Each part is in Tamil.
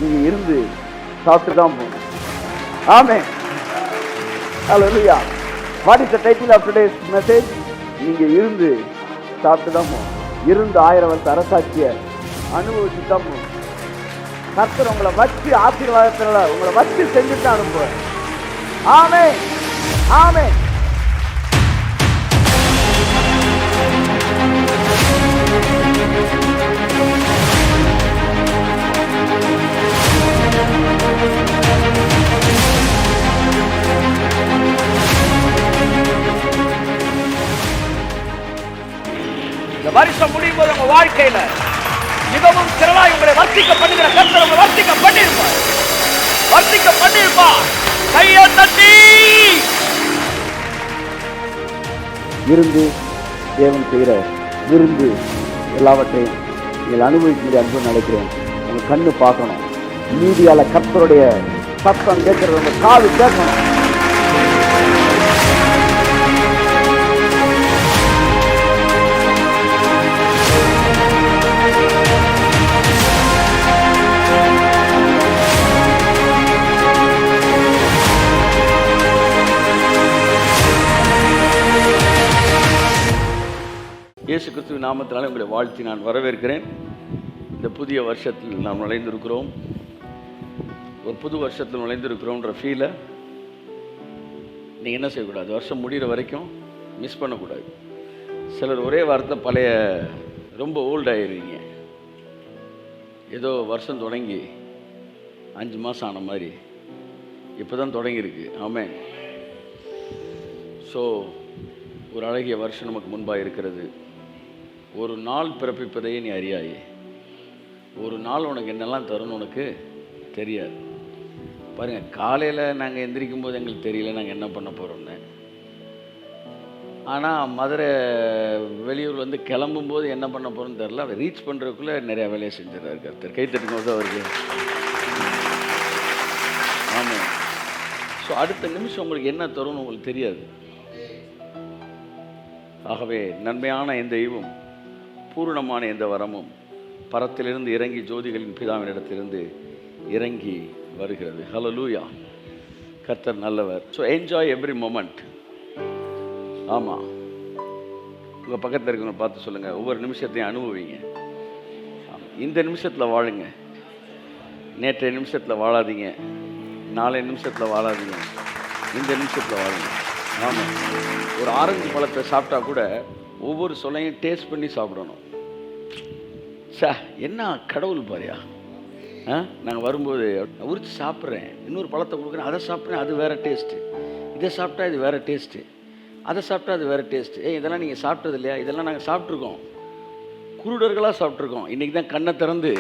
நீங்க இருந்து சாப்பிட்டு தான் போகணும். Amen. Hallelujah. What is the title of today's message? நீங்க இருந்து சாப்பிட்டு தான் போகணும். இருந்து 1000 வருஷ அரசாட்சிய அனுபவிச்சு தான் போகணும். கர்த்தர் உங்களை வச்சு ஆசீர்வாதத்தினால உங்களை வச்சு செஞ்சுட்டு தான் அனுப்புவார். ஆமென். ஆமென். இந்த வருஷம் முடியும் போது உங்க வாழ்க்கையில மிகவும் திரளாய் உங்களை வர்த்திக்க பண்ணுகிற கர்த்தர் உங்களை வர்த்திக்க பண்ணிருப்பார். வர்த்திக்க பண்ணிருப்பார். கையை தட்டி இருந்து தேவன் செய்கிற விருந்து எல்லாவற்றையும் நீங்கள் அனுபவிக்க அன்பு நினைக்கிறேன். உங்க கண்ணு பார்க்கணும். மீதியால கர்த்தருடைய சத்தம் கேட்கறது உங்க காது கேட்கணும். இயேசு கிறிஸ்துவின் நாமத்தினாலே உங்களை வாழ்த்தி நான் வரவேற்கிறேன். இந்த புதிய வருஷத்தில் நாம் நுழைந்திருக்கிறோம். ஒரு புது வருஷத்தில் நுழைந்திருக்கிறோன்ற ஃபீலை நீங்கள் என்ன செய்யக்கூடாது, வருஷம் முடிகிற வரைக்கும் மிஸ் பண்ணக்கூடாது. சிலர் ஒரே வாரத்தில் பழைய ரொம்ப ஓல்டாகிடுவீங்க. ஏதோ வருஷம் தொடங்கி 5 மாதம் ஆன மாதிரி இப்போ தான் தொடங்கியிருக்கு. ஆமென். ஸோ ஒரு அழகிய வருஷம் நமக்கு முன்பாக இருக்கிறது. ஒரு நாள் பிறப்பிப்பதையே நீ அறியாயே. ஒரு நாள் உனக்கு என்னெல்லாம் தரும்னு உனக்கு தெரியாது. பாருங்கள், காலையில் நாங்கள் எந்திரிக்கும் போது எங்களுக்கு தெரியல நாங்கள் என்ன பண்ண போகிறோம்னு. ஆனால் மதுரை வெளியூர் வந்து கிளம்பும்போது என்ன பண்ண போகிறோன்னு தெரில. அதை ரீச் பண்ணுறதுக்குள்ளே நிறையா வேலையை செஞ்சிடறாரு கர்த்தர். கை தட்டுக்கும் போது அவருக்கு. ஆமாம். ஸோ அடுத்த நிமிஷம் உங்களுக்கு என்ன தரும்னு உங்களுக்கு தெரியாது. ஆகவே நன்மையான எந்த ஈவும் பூரணமான எந்த வரமும் பரத்திலிருந்து இறங்கி ஜோதிகளின் பிதாவின் இடத்திலிருந்து இறங்கி வருகிறது. ஹல்லேலூயா. கர்த்தர் நல்லவர். So enjoy every moment. ஆமாம், உங்கள் பக்கத்தில் இருக்கிறவங்க பார்த்து சொல்லுங்கள், ஒவ்வொரு நிமிஷத்தையும் அனுபவிங்க. இந்த நிமிஷத்தில் வாழுங்க. நேற்றைய நிமிஷத்தில் வாழாதீங்க. நாளைய நிமிஷத்தில் வாழாதீங்க. இந்த நிமிஷத்தில் வாழுங்க. ஆமாம். ஒரு ஆரஞ்சு பழத்தை சாப்பிட்டா கூட ஒவ்வொரு சொல்லையும் டேஸ்ட் பண்ணி சாப்பிடணும். என்ன கடவுள் பாரியா. நாங்கள் வரும்போது உரிச்சு சாப்பிட்றேன், இன்னொரு பழத்தை கொடுக்குறேன், அதை சாப்பிட்றேன், அது வேறு டேஸ்ட்டு, இதை சாப்பிட்டா இது வேறு டேஸ்ட்டு, அதை சாப்பிட்டா அது வேறு டேஸ்ட்டு. இதெல்லாம் நீங்கள் சாப்பிட்டது இல்லையா? இதெல்லாம் நாங்கள் சாப்பிட்ருக்கோம். குருடர்களாக சாப்பிட்ருக்கோம். இன்றைக்கி தான் கண்ணை திறந்து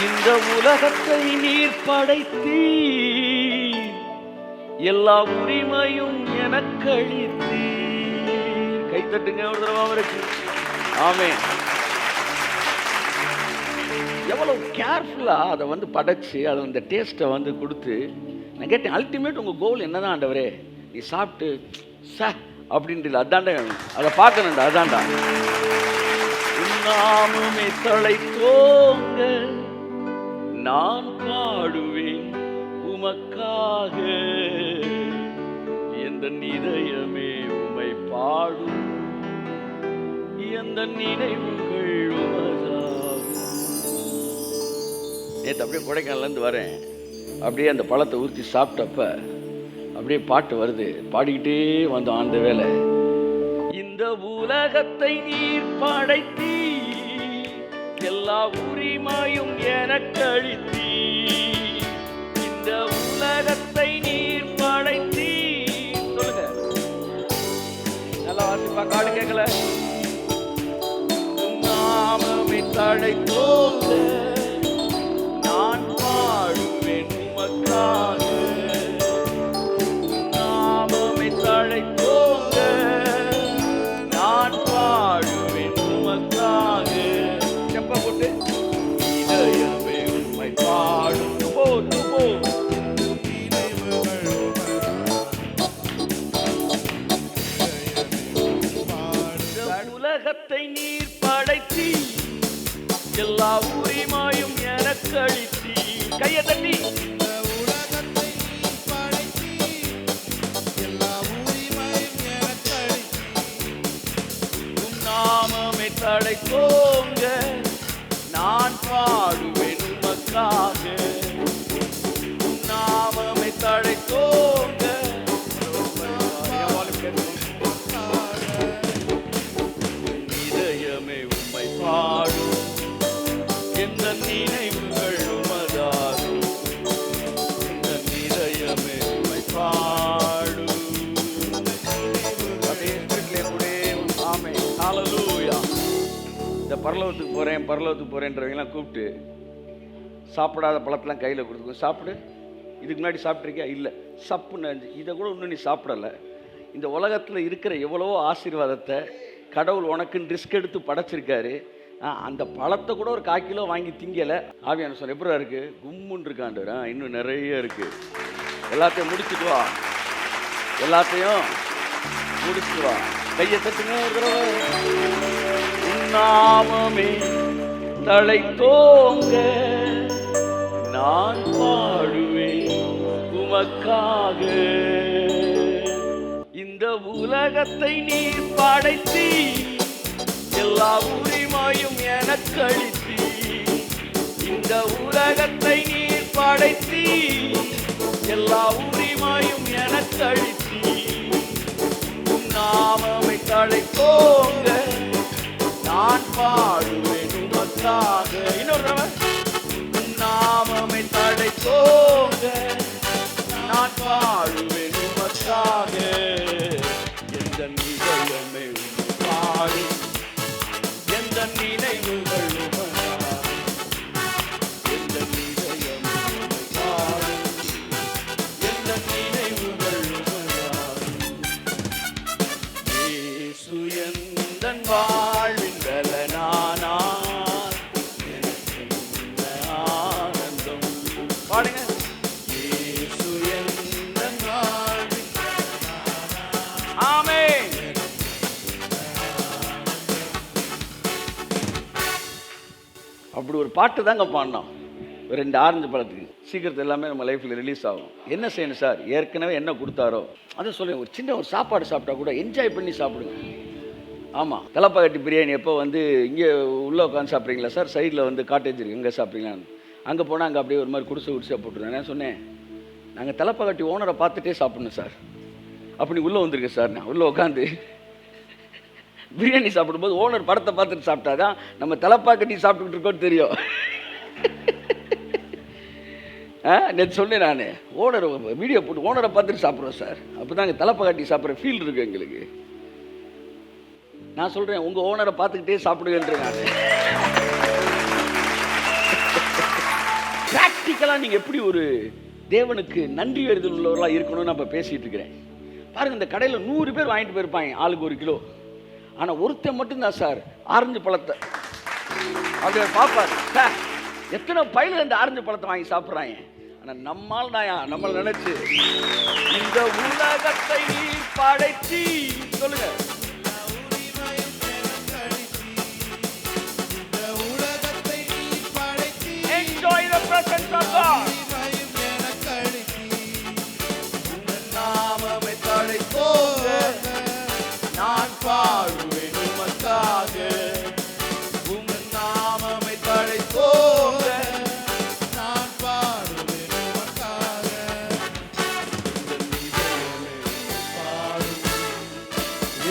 இந்த உலகத்தை நீர் படைத்தீ, எல்லா உரிமையும் எனக்கு அளித்தீ. கை தட்டுங்க ஒரு தடவை அவருக்கு. ஆமென். எவ்வளவு கேர்ஃபுல்லாக அதை வந்து படைச்சு அதை அந்த டேஸ்ட்டை வந்து கொடுத்து. நான் கேட்டேன், அல்டிமேட் உங்கள் கோல் என்னதான் ஆண்டவரே? நீ சாப்பிட்டு அப்படின்ட்டு அதாண்டா, அதை பார்க்கணுண்டா, அதாண்டா. நாமுமே தழைத்தோங்க நான் பாடுவேன் உமக்காக, எந்த இதயமே உமை பாடும், எந்த நினைவுகள் உமதாகும். நேற்று அப்படியே கொடைக்கானலேருந்து வரேன். அப்படியே அந்த பழத்தை ஊற்றி சாப்பிட்டப்ப அப்படியே பாட்டு வருது. பாடிக்கிட்டே வந்தோம் அந்த வேலை. இந்த உலகத்தை நீர் படைத்தீ, எல்லா உரிமையும் எனக்கு அளித்தீ. இந்த உலகத்தை நீர் படைத்தீ. சொல்லுங்க, நல்லா வாசிப்பா, காடு கேட்கல. நாமமே தழைத்தோங்க நான் பாடுவேன் உமக்காக, நாமமே தழைத்தோங்க நான் பாடுவேன் உமக்காக. செப்ப போட்டு இதயமே உம்மை பாடும். உலகத்தை நீர் படைத்தீ, எல்லா உரிமை எனக்களித்தி. கையை தட்டி நாமமே தழைத்தோங்க, நான் பாடுவேன் உமக்காக. நாமமே தழைத்தோங்க, இதயமே உம்மை பாடும், எந்த நினைவுகள் உமதாகும். எந்த இதயமே உம்மை பாடும். ஆமென், ஹல்லேலூயா. இந்த பரலோகத்துக்கு போகிறேன்றவங்களாம் கூப்பிட்டு சாப்பிடாத பழத்தெல்லாம் கையில் கொடுத்துக்கோ, சாப்பிடு. இதுக்கு முன்னாடி சாப்பிட்ருக்கியா? இல்லை. சப்புன்னு இதை கூட இன்னும் நீ சாப்பிடலை. இந்த உலகத்தில் இருக்கிற எவ்வளவோ ஆசீர்வாதத்தை கடவுள் உனக்குன்னு ரிஸ்க் எடுத்து படைச்சிருக்காரு. அந்த பழத்தை கூட ஒரு 1/4 கிலோ வாங்கி திங்கலை. ஆவியான சொல்ல எப்படா இருக்குது? கும்முன்னு இருக்காண்டவர். இன்னும் நிறைய இருக்குது. எல்லாத்தையும் முடிச்சுட்டு வா, எல்லாத்தையும் முடிச்சுட்டு வா. கையை தட்டுங்க ஒரு தடவை. நாமமே தழைத்தோங்க, நான் பாடுவேன் உமக்காக. இந்த உலகத்தை நீ படைத்தி, எல்லா உரிமையும் எனக்களித்தி. இந்த உலகத்தை நீ படைத்தி, எல்லா உரிமையும் எனக்களித்தி. நாமமே தழைத்தோங்க, நான் பாடுவேன் உமக்காக. இன்னொரு நாமமே தழைத்தோங்க, நான் பாடுவேன் உமக்காக. எந்த நினைவுமே பாடும், எந்த நினைவுகள் உமதாகும். எந்த நினைவுமே பாடும், எந்த நினைவுகள் உமதாகும். இயேசு எந்தன் வாழ்வின் பலனானார், எனக்கு இந்த ஆனந்தம். பாடுங்க. இயேசு எந்தன் வாழ்வின் பலனானார். ஆமென். அப்படி ஒரு பாட்டு தாங்க பாடினோம். 2 ஆரஞ்சு பழத்துக்கு சீக்கிரத்தில் எல்லாமே நம்ம லைஃப்பில் ரிலீஸ் ஆகும். என்ன செய்யணும் சார்? ஏற்கனவே என்ன கொடுத்தாரோ அதை சொல்லுங்கள். ஒரு சின்ன ஒரு சாப்பாடு சாப்பிட்டா கூட என்ஜாய் பண்ணி சாப்பிடுங்க. ஆமாம், தலப்பாக்கட்டி பிரியாணி எப்போ வந்து இங்கே உள்ளே உட்காந்து சாப்பிட்றீங்களா சார்? சைடில் வந்து காட்டேஜ் இருக்குது, இங்கே சாப்பிட்றீங்களான்னு. அங்கே போனால் அங்கே அப்படியே ஒரு மாதிரி குடிசை போட்டுருந்தேன். நான் சொன்னேன், நாங்கள் தலப்பாக்கட்டி ஓனரை பார்த்துட்டே சாப்பிட்ணும் சார். அப்படி உள்ளே வந்திருக்கேன் சார். நான் உள்ளே உட்காந்து பிரியாணி சாப்பிடும்போது ஓனர் படத்தை பார்த்துட்டு சாப்பிட்டாதான் நம்ம தலப்பாக்கட்டி சாப்பிட்டுக்கிட்டு இருக்கோன்னு தெரியும். நேற்று சொன்னேன் நான், ஓனர் வீடியோ போட்டு ஓனரை பார்த்துட்டு சாப்பிட்றோம் சார். அப்போ தான் அங்கே தலப்பாக்கட்டி சாப்பிட்ற ஃபீல் இருக்குது எங்களுக்கு. நான் சொல்கிறேன், உங்கள் ஓனரை பார்த்துக்கிட்டே சாப்பிடுங்கன்ற. நான் ப்ராக்டிக்கலாக நீங்கள் எப்படி ஒரு தேவனுக்கு நன்றி அறிதல் உள்ளவர்களாக இருக்கணும்னு நான் இப்போ பேசிகிட்டு இருக்கிறேன். பாருங்கள், இந்த கடையில் 100 பேர் வாங்கிட்டு போயிருப்பாங்க, ஆளுக்கு 1 கிலோ. ஆனால் ஒருத்தன் மட்டும்தான் சார் ஆரஞ்சு பழத்தை அதை பார்ப்பார். சார் எத்தனை பையில இந்த ஆரஞ்சு பழத்தை வாங்கி சாப்பிட்றாங்க. ஆனால் நம்மால் தான் நம்மளை நினைச்சு இந்த உலகத்தை படைச்சி சொல்லுங்க. Enjoy the presence of God. நாமமே தழைத்தோங்க, நான் பாடுவேன் உமக்காக. உங்கள் நாமமே தழைத்தோங்க, நான் பாடுவேன் உமக்காக.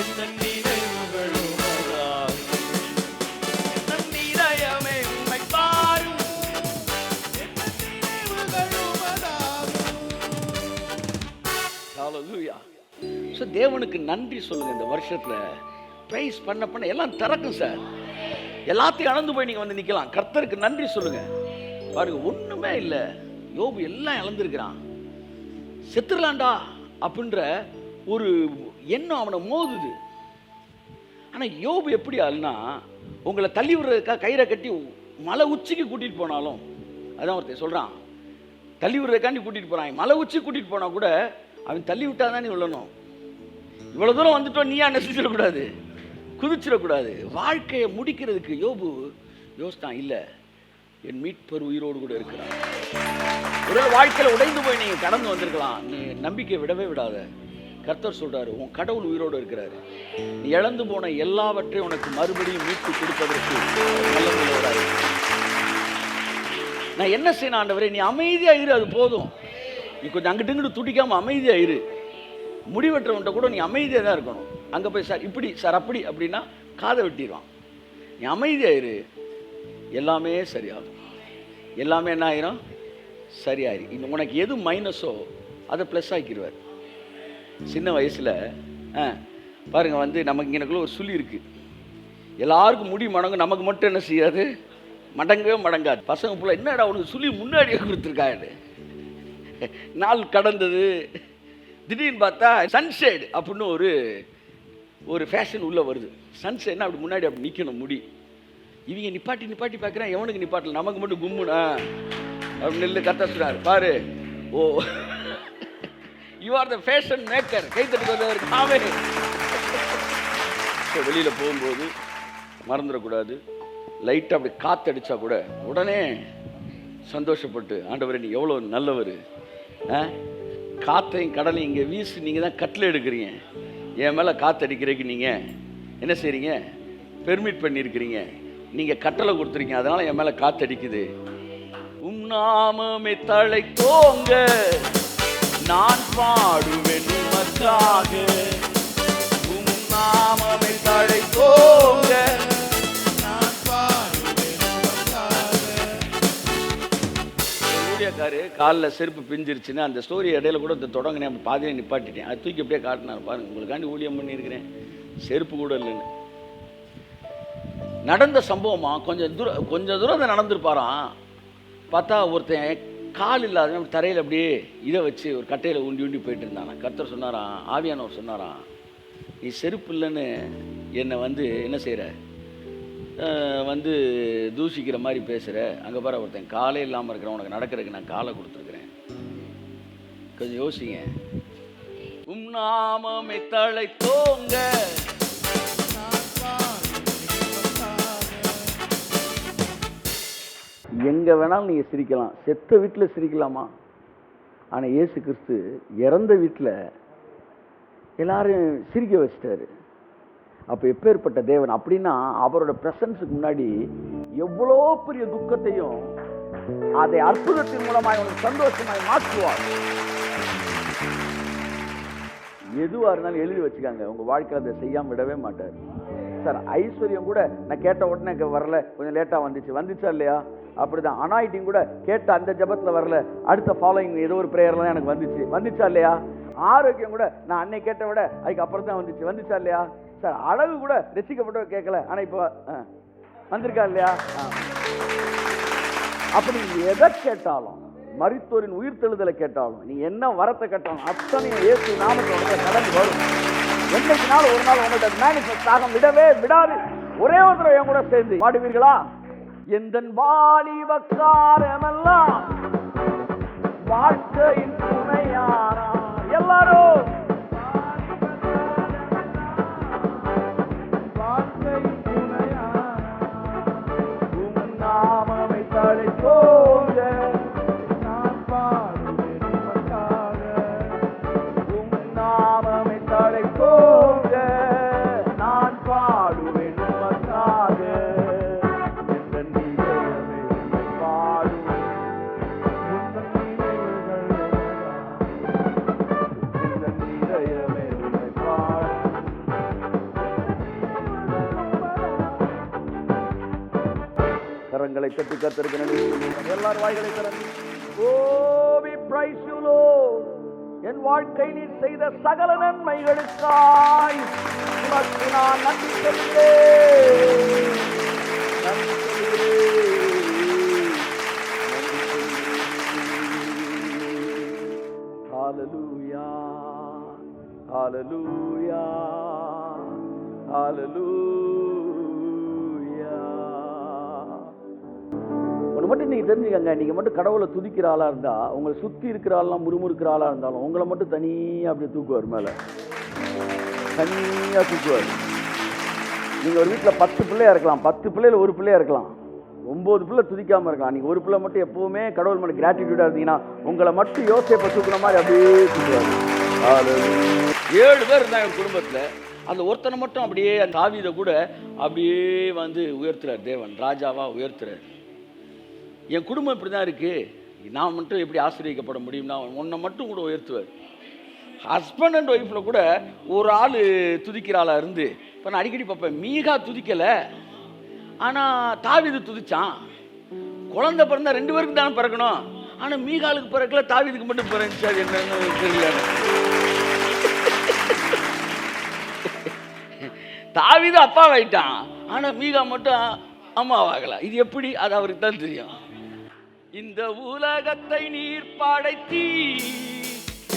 இந்த நினைவுகள் உமதாகும். இந்த இதயமே உம்மை பாடும், இந்த நினைவுகள் உமதாகும். ஹல்லேலூயா. ஸோ தேவனுக்கு நன்றி சொல்லுங்கள். இந்த வருஷத்தில் ப்ரைஸ் பண்ண எல்லாம் திறக்கும் சார். எல்லாத்தையும் இழந்து போய் நீங்கள் வந்து நிற்கலாம். கர்த்தருக்கு நன்றி சொல்லுங்கள். பாருங்க, ஒன்றுமே இல்லை. யோபு எல்லாம் இழந்திருக்கிறான். செத்துடலாண்டா அப்படின்ற ஒரு எண்ணம் அவனை மோதுது. ஆனால் யோபு எப்படி ஆளுனா, உங்களை தள்ளி விடுறதுக்காக கயிறை கட்டி மலை உச்சிக்கு கூட்டிகிட்டு போனாலும், அதான் ஒருத்தர் சொல்கிறான், தள்ளி விடுறதுக்காண்டி கூட்டிகிட்டு போகிறான். மலை உச்சி கூட்டிகிட்டு போனால் கூட அவன் தள்ளி விட்டா தான் நீ விழணும். இவ்வளோ தூரம் வந்துட்டோம், நீயா குதிச்சிடக்கூடாது. வாழ்க்கையை முடிக்கிறதுக்கு யோபு யோசித்தான். இல்லை, என் மீட்பர் உயிரோடு கூட இருக்கிறார். ஒரு வாழ்க்கையில் உடைந்து போய் நீங்க கடந்து வந்திருக்கலாம். நீ நம்பிக்கை விடவே விடாத. கர்த்தர் சொல்றாரு, உன் கடவுள் உயிரோடு இருக்கிறாரு. நீ இழந்து போன எல்லாவற்றையும் உனக்கு மறுபடியும் மீட்டு கொடுப்பதற்கு நல்லவராய். நான் என்ன செய்யணும் ஆண்டவரே? நீ அமைதியா இரு, அது போதும். நீ கொஞ்சம் அங்கிட்டு இங்கிட்டு துடிக்காம அமைதியா இரு. முடிவெற்றவன்ட்ட கூட நீ அமைதியா தான் இருக்கணும். அங்க போய் சார் இப்படி சார் அப்படி அப்படின்னா காதை வெட்டிடுவான். நீ அமைதியா இரு, எல்லாமே சரியாகும். எல்லாமே என்ன ஆயிரும்? சரியாயிரும். இன்னும் உனக்கு எது மைனஸோ அதை ப்ளஸ் ஆக்கிடுவார். சின்ன வயசில் பாருங்கள் நமக்கு எனக்குள்ள ஒரு சுழி இருக்குது. எல்லாருக்கும் முடி மடங்கும், நமக்கு மட்டும் என்ன செய்யாது? மடங்கவே மடங்காது. பசங்க போல என்னடா உனக்கு சுழி முன்னாடியே கொடுத்துருக்காரு. நாள் கடந்தது, திடீர்னு பார்த்தா சன்ஷேடு அப்படின்னு ஒரு ஃபேஷன் உள்ளே வருது. சன்ஷேட்னா அப்படி முன்னாடி அப்படி நிற்கணும் முடி. இவங்க நிப்பாட்டி பார்க்குறேன், எவனுக்கு நிப்பாட்டல, நமக்கு மட்டும் கும்முனா அப்படி நெல்லு கத்த சொல்றாரு. பாரு, oh you are the fashion maker. கைத்தட்டு காவே. வெளியில் போகும்போது மறந்துடக்கூடாது. லைட்டாக அப்படி காற்றடிச்சா கூட உடனே சந்தோஷப்பட்டு, ஆண்டவரே நீ எவ்வளோ நல்லவர், காற்றையும் கடலையும் இங்கே வீசி நீங்கள் தான் கட்டில் எடுக்கிறீங்க, என் மேலே காற்றடிக்கிறதுக்கு நீங்கள் என்ன செய்கிறீங்க? பெர்மிட் பண்ணியிருக்கிறீங்க, நீங்கள் கட்டளை கொடுத்துருக்கீங்க, அதனால் என் மேலே காற்றடிக்குது. நாமமே தழைத்தோங்க, நான் பாடுவேன் உமக்காக. நாமமே தழைத்தோங்க, நான் பாடுவேன் உமக்காக. ஊழியக்காரு காலில் செருப்பு பிஞ்சிருச்சுன்னு அந்த ஸ்டோரி இடையில கூட தொடங்கினேன், பாதியில நிப்பாட்டிட்டேன். அது தூக்கி அப்படியே காட்டினார். பாருங்க, உங்களுக்காண்டி ஊழியம் பண்ணியிருக்கிறேன், செருப்பு கூட இல்லைன்னு. நடந்த சம்பவமா கொஞ்சம் தூரம் அதை நடந்திருப்பாராம். பார்த்தா ஒருத்தன் கால் இல்லாத தரையில் அப்படியே இதை வச்சு ஒரு கட்டையில் உண்டி போயிட்டு இருந்தானா. கர்த்தர் சொன்னாராம், ஆவியானவர் சொன்னாராம், நீ செருப்பு இல்லைன்னு என்னை என்ன செய்கிற, தூஷிக்கிற மாதிரி பேசுகிற. அங்கே பாரு, ஒருத்தன் காலே இல்லாமல் இருக்கிறேன், உனக்கு நடக்கிறதுக்கு நான் காலை கொடுத்துருக்குறேன். கொஞ்சம் யோசிங்க. நாமமே தழைத்தோங்க, எங்கே வேணாலும் நீங்கள் சிரிக்கலாம். செத்த வீட்டில் சிரிக்கலாமா? ஆனால் இயேசு கிறிஸ்து இறந்த வீட்டில் எல்லாரும் சிரிக்க வச்சிட்டாரு. அப்போ எப்பேற்பட்ட தேவன் அப்படின்னா, அவரோட பிரசன்ஸுக்கு முன்னாடி எவ்வளோ பெரிய துக்கத்தையும் அதை அற்புதத்தின் மூலமாக அவனுக்கு சந்தோஷமாய் மாற்றுவார். எதுவாக இருந்தாலும் எழுதி வச்சுக்காங்க, உங்கள் வாழ்க்கை அதை செய்யாமல் விடவே மாட்டார். சார் ஐஸ்வர்யம் கூட நான் கேட்ட உடனே வரல, கொஞ்சம் லேட்டாக வந்துச்சா இல்லையா? அப்படிதான் அனாயிட்டிங் கூட கேட்ட அந்த ஜபத்தில் வரல, அடுத்த ஃபாலோயிங் ஏதோ ஒரு ப்ரேயர்லாம் எனக்கு வந்துச்சா இல்லையா? ஆரோக்கியம் கூட நான் அன்னை கேட்ட விட அதுக்கு அப்புறம் தான் வந்துச்சா இல்லையா? சார் அழகு கூட ரசிக்கப்பட்ட கேட்கல, ஆனால் இப்போ வந்திருக்கா இல்லையா? அப்படி எதை கேட்டாலும், மரித்தோரின் உயிர்த்தெழுதலை கேட்டாலும், நீ என்ன வரத்தை கேட்டாலும் அத்தனையும் இயேசு நாமத்தோட கடந்து வரும். என்னைக்கு நாள் ஒரு நாள் உங்கள்கிட்ட மேனிஃபெஸ்ட் ஆக விடவே விடாது. ஒரே ஒரு தடவை என் கூட சேர்ந்து பாடுவீர்களா? எந்தன் வாலிப காலமெல்லாம் வாழ்க்கையின் துணையாரா. எல்லாரும் வாழ்க்கையின் துணையாரா, உம் நாமமே தழைத்தோங்க, நான் பாடுவேன் உமக்காக. உம் நாமமே தழைத்தோங்க, நான் பாடுவேன் உமக்காக. கரங்களை தட்டி கர்த்தருக்கு நன்றி சொல்லுங்கள். எல்லாரும் வாய்களை திறந்து, ஓ we praise you Lord, என் வாழ்க்கை நீர் செய்த சகல நன்மைகளுக்காய் உமக்கு நான் நன்றி சொல்கிறேன். ஹalleluya ஹalleluya ஹalleluya. மட்டும் நீங்கள் தெரிஞ்சுக்கங்க, நீங்கள் மட்டும் கடவுளை துதிக்கிற ஆளாக இருந்தால், உங்களை சுற்றி இருக்கிற ஆள்லாம் முறுமுறுக்கிற ஆளாக இருந்தாலும் உங்களை மட்டும் தனியாக அப்படியே தூக்குவார், மேலே தனியாக தூக்குவார். நீங்கள் ஒரு வீட்டில் 10 பிள்ளையாக இருக்கலாம், 10 பிள்ளையில் ஒரு பிள்ளையாக இருக்கலாம். 9 பிள்ளை துதிக்காமல் இருக்கான். நீங்கள் ஒரு பிள்ளை மட்டும் எப்போவுமே கடவுள் மேலே கிராட்டிடியூடாக இருந்தீங்கன்னா உங்களை மட்டும் யோசேப்பை தூக்குற மாதிரி அப்படியே தூக்குவாங்க. 7 பேர் இருந்தாங்க என் குடும்பத்தில். அந்த ஒருத்தனை மட்டும் அப்படியே அந்த தாவீதை கூட அப்படியே வந்து உயர்த்துறார் தேவன், ராஜாவாக உயர்த்துறார். என் குடும்பம் இப்படி தான் இருக்குது. நான் மட்டும் எப்படி ஆசீர்வதிக்கப்பட முடியும்னா உன்னை மட்டும் கூட உயர்த்துவார். ஹஸ்பண்ட் அண்ட் ஒய்ஃபில் கூட ஒரு ஆள் துதிக்கிற ஆளாக இருந்து இப்போ நான் அடிக்கடி பார்ப்பேன், மீகா துதிக்கலை ஆனால் தாவீது துதிச்சான். குழந்தை பிறந்தா 2 பேருக்கு தானே பிறக்கணும், ஆனால் மீகாலுக்கு பிறக்கல, தாவீதுக்கு மட்டும் பிறந்துச்சு. அது என்னன்னு தெரியல. தாவீது அப்பாவாயிட்டான், ஆனால் மீகா மட்டும் அம்மாவாகல. இது எப்படி? அது அவருக்கு தான் தெரியும். இந்த உலகத்தை நீர் படைத்தீ,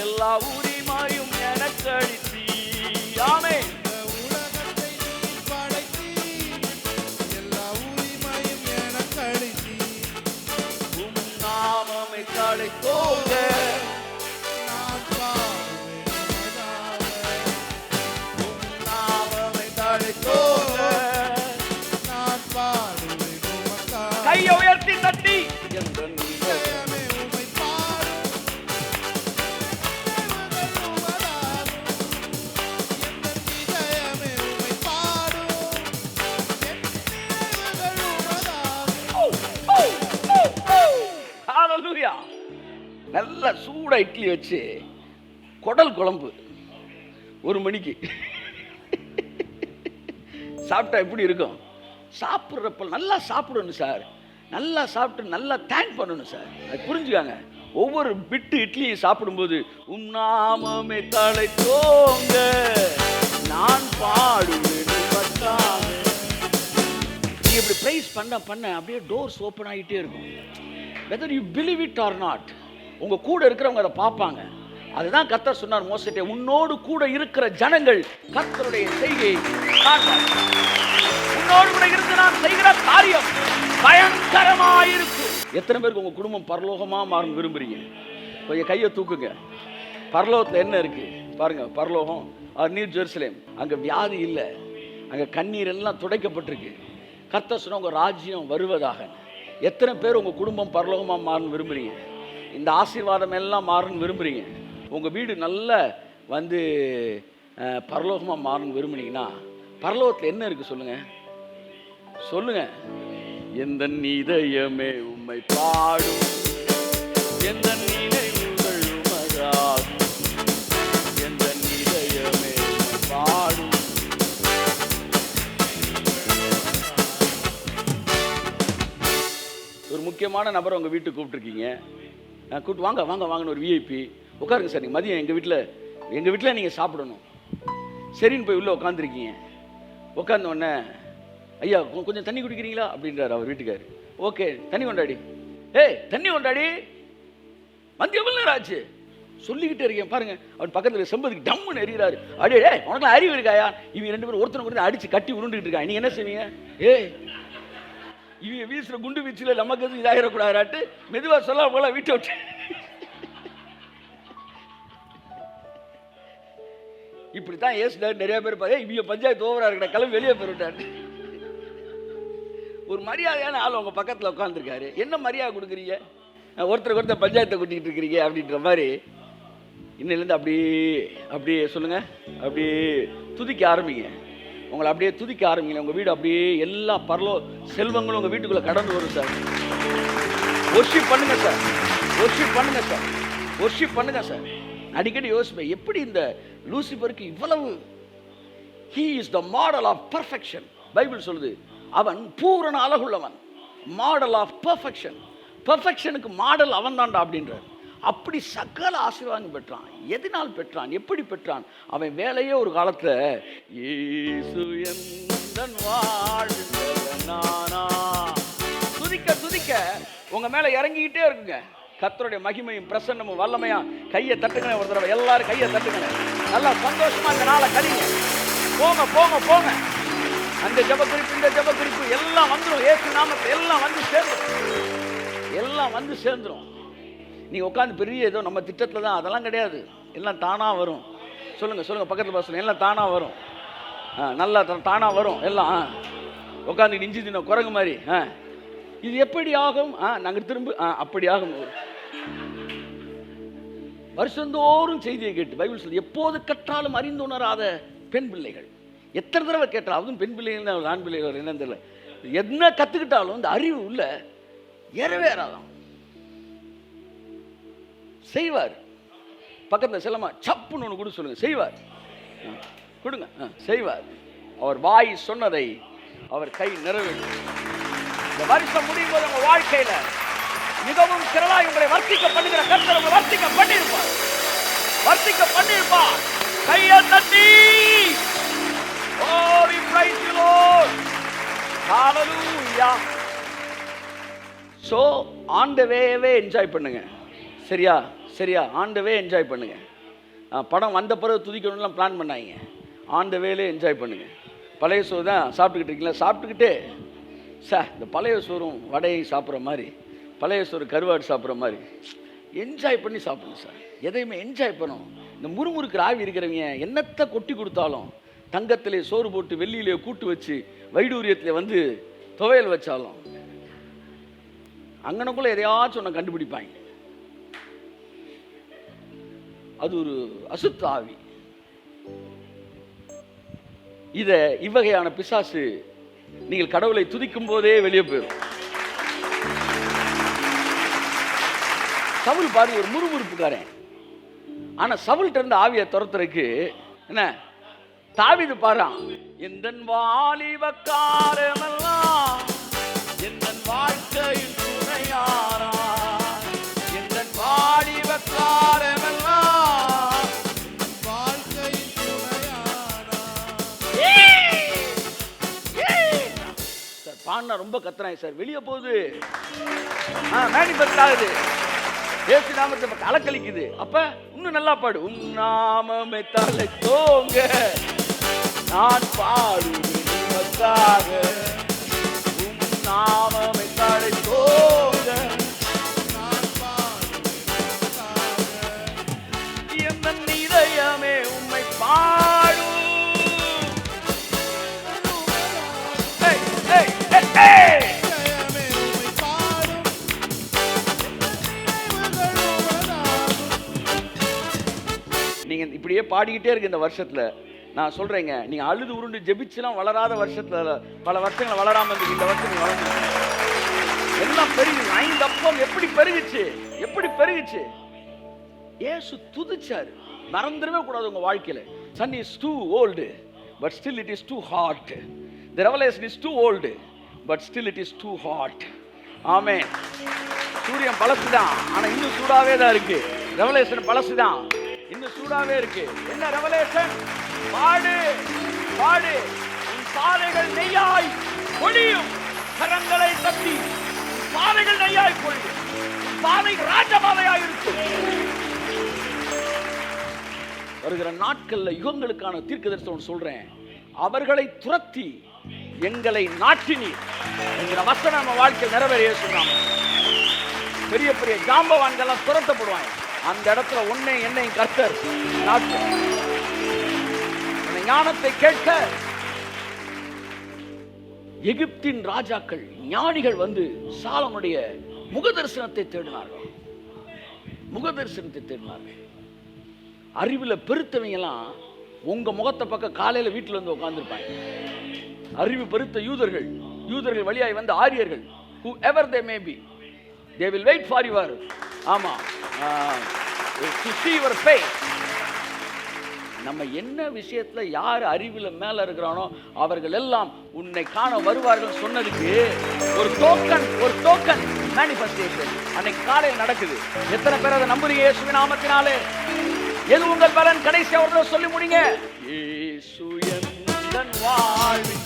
எல்லா உரிமையும் எனக்கு அளித்தீ. ஆமென். கையை உயர்த்தி தட்டி நல்ல சூடா இட்லி வச்சு குடல் குழம்பு 1 மணிக்கு சாப்பிட்டா எப்படி இருக்கும்? சாப்பிட்றப்ப நல்லா சாப்பிடணும் சார், நல்லா சாப்பிட்டு நல்லா தேங்க் பண்ணணும் சார். அது புரிஞ்சுக்காங்க. ஒவ்வொரு பிட்டு இட்லியை சாப்பிடும்போது நாமமே தழைத்தோங்க நான் பாடுவேன். நீ இப்படி பிரைஸ் பண்ண பண்ண அப்படியே டோர்ஸ் ஓப்பன் ஆகிட்டே இருக்கும். whether you believe it or not, உங்க கூட இருக்கிறவங்க அதை பார்ப்பாங்க. அதுதான் கர்த்தர் சொன்னார் மோசேட்டே, உன்னோடு கூட இருக்கிற ஜனங்கள் கர்த்தருடைய செய்கையை காண்பார்கள். உன்னோடு கூட இருந்து நான் செய்கிற காரியம் பயங்கரமாயிருக்கும். எத்தனை பேருக்கு உங்க குடும்பம் பரலோகமா மாறும் விரும்புறீங்க? கொஞ்சம் கையை தூக்குங்க. பரலோகத்தில் என்ன இருக்கு பாருங்க. பரலோகம் நியூ ஜெருசலேம். அங்க வியாதி இல்லை, அங்க கண்ணீர் எல்லாம் துடைக்கப்பட்டிருக்கு. கர்த்தர் சொன்ன உங்க ராஜ்யம் வருவதாக. எத்தனை பேர் உங்கள் குடும்பம் பரலோகமாக மாறணும் விரும்புகிறீங்க? இந்த ஆசீர்வாதம் எல்லாம் மாறணும் விரும்புகிறீங்க? உங்கள் வீடு நல்ல வந்து பரலோகமாக மாறணும் விரும்புனீங்கன்னா பரலோகத்தில் என்ன இருக்குது சொல்லுங்கள், சொல்லுங்கள். எந்த இதயமே உம்மை பாடும், எந்த நினைவுகள் உமதாகும், எந்த இதயமே உம்மை பாடும். ஒரு முக்கியமான நபரை உங்கள் வீட்டுக்கு கூப்பிட்டுருக்கீங்க. கூப்பிட்டு வாங்க வாங்க வாங்கன்னு ஒரு விஐபி உட்காருங்க சார், நீங்கள் மதியம் எங்கள் வீட்டில் நீங்கள் சாப்பிடணும். சரின்னு போய் உள்ளே உட்காந்துருக்கீங்க. உட்காந்த உடனே ஐயா கொஞ்சம் தண்ணி குடிக்கிறீங்களா அப்படின்றார் அவர் வீட்டுக்காரு. ஓகே தண்ணி கொண்டாடி. தண்ணி கொண்டாடி. மதியம் எவ்வளோ நேரம் ஆச்சு சொல்லிக்கிட்டே இருக்கேன் பாருங்க. அவன் பக்கத்தில் செம்பதுக்கு டம்முன்னு எறிகிறாரு. அடியே உனக்குலாம் அறிவு இருக்காயா? இவங்க 2 பேரும் ஒருத்தனை கூட அடித்து கட்டி உருண்டுகிட்டு இருக்காங்க. நீங்கள் என்ன செய்வீங்க? இவங்க வீசுற குண்டு வீச்சில் நமக்கு எதுவும் இதாகிடக்கூடாதாட்டு மெதுவாக சொல்ல போல வீட்டை விட்டு இப்படித்தான் ஏசுனார். நிறைய பேர் பாரு இவங்க பஞ்சாயத்து ஓவரா இருக்கிற கிளம்பி வெளியே போயிட்டாரு. ஒரு மரியாதையான ஆள் உங்க பக்கத்தில் உட்காந்துருக்காரு. என்ன மரியாதை கொடுக்குறீங்க? ஒருத்தருக்கு ஒருத்தர் பஞ்சாயத்தை கூட்டிகிட்டு இருக்கிறீங்க அப்படின்ற மாதிரி. இன்னிலேருந்து அப்படியே சொல்லுங்க, அப்படியே துதிக்க ஆரம்பிங்க. உங்களை அப்படியே துதிக்க ஆரம்பிங்க. உங்கள் வீடு அப்படியே எல்லா செல்வங்களும் உங்கள் வீட்டுக்குள்ளே கடந்து வரும் சார். ஒர்ஷிப் பண்ணுங்க சார், ஒர்ஷிப் பண்ணுங்க சார், ஒர்ஷிப் பண்ணுங்க சார். அடிக்கடி யோசிப்பேன், எப்படி இந்த லூசிபருக்கு இவ்வளவு. he is the model of perfection. Bible சொல்லுது அவன் பூரண அழகுள்ளவன், மாடல் ஆஃப் பெர்ஃபெக்ஷன். பெர்ஃபெக்ஷனுக்கு மாடல் அவன் தான்டா அப்படின்றார். அப்படி சகல ஆசீர்வாதம் பெற்றான். எதனால் பெற்றான்? எப்படி பெற்றான்? அவன் வேலையே ஒரு காலத்துல துதிக்க துதிக்க உங்க மேல இறங்கிக்கிட்டே இருக்குங்க. கர்த்தருடைய மகிமையும் பிரசன்னமும் வல்லமையா. கையை தட்டுங்க ஒரு தடவை, எல்லாரும் கையை தட்டுங்க. நல்லா சந்தோஷமா இந்த நாளை கழிங்க. போங்க போங்க போங்க. அந்த ஜெபக்குறிப்பு இந்த ஜெபக்குறிப்பு எல்லாம் வந்துடும். இயேசு நாமத்தில் எல்லாம் வந்து சேர்ந்துடும், எல்லாம் வந்து சேர்ந்துடும். நீங்கள் உட்காந்து பெரிய ஏதோ நம்ம திட்டத்தில் தான், அதெல்லாம் கிடையாது. எல்லாம் தானாக வரும். சொல்லுங்கள் பக்கத்தில் சொல்லுங்கள். எல்லாம் தானாக வரும். நல்லா தானாக வரும். எல்லாம் உட்காந்துக்கிட்டு இஞ்சி தின்ன குரங்கு மாதிரி இது எப்படி ஆகும்? நாங்கள் திரும்ப அப்படி ஆகும். வருஷந்தோறும் செய்தியை கேட்டு பைபிள் சொல்லி எப்போது கற்றாலும் அறிந்து உணராத பெண் பிள்ளைகள். எத்தனை தடவை கேட்டாலும், அதுவும் பெண் பிள்ளைகள் ஆண் பிள்ளைகள் என்னன்னு தெரியல, என்ன கற்றுக்கிட்டாலும் இந்த அறிவு உள்ள ஏறவேறாதான். செய்வார். பக்கத்தில் செல்லமா சப்புன்னு ஒன்று கூட சொல்லுங்க, செய்வார். கொடுங்க, செய்வார். அவர் வாய் சொன்னதை அவர் கை நிறைவேற்றும். இந்த வருஷம் முடியும் போது உங்க வாழ்க்கையில மிகவும் திரளாய் உங்களை வர்த்திக்க பண்ணுகிற கர்த்தர் உங்களை வர்த்திக்க பண்ணியிருப்பார். வர்த்திக்க பண்ணியிருப்பார். கையை தட்டி oh we praise you Lord, hallelujah. so on the way enjoy பண்ணுங்க. சரியா சரியா ஆன் த வே என்ஜாய் பண்ணுங்க. படம் வந்த பிறகு துதிக்கணும்லாம் பிளான் பண்ணாங்க. ஆன் த வேலே என்ஜாய் பண்ணுங்க. பழைய சோறு தான் சாப்பிட்டுக்கிட்டு இருக்கீங்களா? சாப்பிட்டுக்கிட்டே இந்த பழைய சோறும் வடையும் சாப்பிட்ற மாதிரி, பழைய சோறு கருவாடு சாப்பிட்ற மாதிரி என்ஜாய் பண்ணி சாப்பிடுங்க சார். எதையுமே என்ஜாய் பண்ணணும். இந்த முறுமுறுக்கிற ஆவி இருக்கிறவங்க என்னத்தை கொட்டி கொடுத்தாலும், தங்கத்திலே சோறு போட்டு வெள்ளியிலே கூட்டு வச்சு வைடூரியத்திலே வந்து துவையல் வச்சாலும் அங்கனக்குள்ள எதையாச்சும் ஒன்று கண்டுபிடிப்பாங்க. அது ஒரு அசுத்த ஆவி. இவ்வகையான பிசாசு நீங்கள் கடவுளை துதிக்கும் போதே வெளியே போயிடும். சவுல் பாருங்க, ஒரு முறுமுறுப்புக்காரன். ஆனா சவுல்கிட்ட இருந்து ஆவியை துரத்துறதுக்கு என்ன தாவீது பாறான், எந்தன் வாலிப காலமெல்லாம் எந்தன் வாழ்க்கையின் துணையாரா, எந்தன் வாலிப காலமெல்லாம் வாழ்க்கையின் துணையாரா. சார் பாடினா ரொம்ப கத்துறாங்க சார், வெளியே போகுது, மேனிபெஸ்ட் ஆகுது, ஏசு நாமத்தை அலக்கழிக்குது. அப்ப இன்னும் நல்லா பாடு. உன் நாமமே தலை தோங்க நான் பாடுவதற்காக, உன் நாமமே தலை தோங்க நான் பாடுவதற்காக, என் இதயமே உம்மை பாடும். நீங்க இப்படியே பாடிக்கிட்டே இருக்கு இந்த வருஷத்துல. நான் சொல்றேங்க, நீங்க அழுது உருண்டு ஜெபிச்சுலாம் வளராத வருஷத்துல பல வருஷங்கள் வளராம இருக்கு. இந்த வருஷம் நீ வளர்ந்து எல்லாம் பெருகு. 5 அப்பம் எப்படி பெருகுச்சு, எப்படி பெருகுச்சு. இயேசு துதிச்சாரு. மறந்துடவே கூடாது உங்க வாழ்க்கையில. Sun is too old but still it is too hot. The revelation is too old but still it is too hot. ஆமென். சூரியன் பழசுதான், ஆனா இன்னும் சூடாவே தான் இருக்கு. ரெவலேஷன் பழசுதான், இன்னும் சூடாவே இருக்கு. என்ன ரெவலேஷன்? பாடு பாடு. உன் பாதைகள் நெய்யாய் பொழியும். கரங்களை தட்டி பாதைகள் நெய்யாய் பொழியும். பாதை ராஜபாதையாய் இருக்கும். வருகிற நாட்கள்ல யுகங்களுக்கான தீர்க்கதரிசனம் சொல்றேன். அவர்களை துரத்தி எங்களை நாட்டினீர் என்கிற வசனம் நம்ம வாழ்க்கை நிறைவேறிய சொன்னாங்க. பெரிய பெரிய ஜாம்பவான்கள் துரத்தப்படுவாங்க. அந்த இடத்துல உன்னை என்னை கர்த்தர் நாட்டு. ஞானத்தை கேட்க எகிப்தின் ராஜாக்கள் ஞானிகள் வந்து சாலமுடைய முகதரிசனத்தை தேடினார்கள். முகதரிசனத்தை தேடினார்கள். அறிவுல பெருத்தவங்க எல்லாம் உங்க முகத்தை பக்கம் காலையில வீட்டுல வந்து உட்கார்ந்துருப்பாங்க. அறிவு பெருத்த யூதர்கள் வழியாய் வந்த ஆரியர்கள், whoever they may be, they will wait for your to see your face. நம்ம என்ன விஷயத்துல யார் அறிவுல மேல இருக்கிறானோ அவர்கள் எல்லாம் உன்னை காண வருவார்கள் சொன்னதுக்கு ஒரு டோக்கன் மேனிஃபெஸ்டேஷன் அன்னைக்கு காலையில் நடக்குது. எத்தனை பேர் அதை நம்புறீங்க? இயேசுவின் நாமத்தினாலே. எது உங்கள் பலன்? கடைசி அவர்கள் சொல்லி முடிங்க. இயேசு என் வாழ்வில்